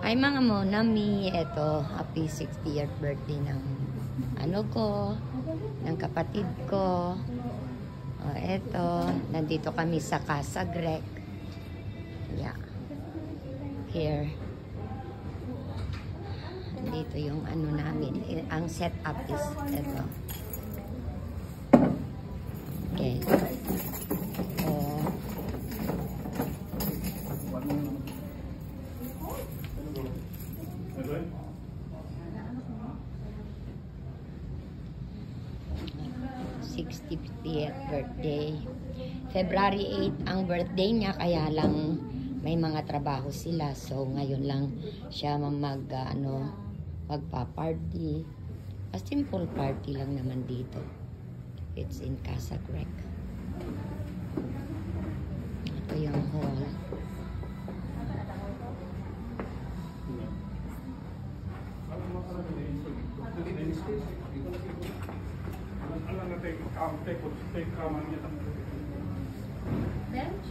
Ay mga monami, eto, happy 60th birthday ng ano ko, ng kapatid ko. O, eto, nandito kami sa Casa Grec. Yeah. Here. Dito yung ano namin. Ang setup is eto. Okay. So, th birthday. February 8 ang birthday niya, kaya lang may mga trabaho sila. So, ngayon lang siya magpa-party. A simple party lang naman dito. It's in Casa Grec. Ito yung hall. Bench?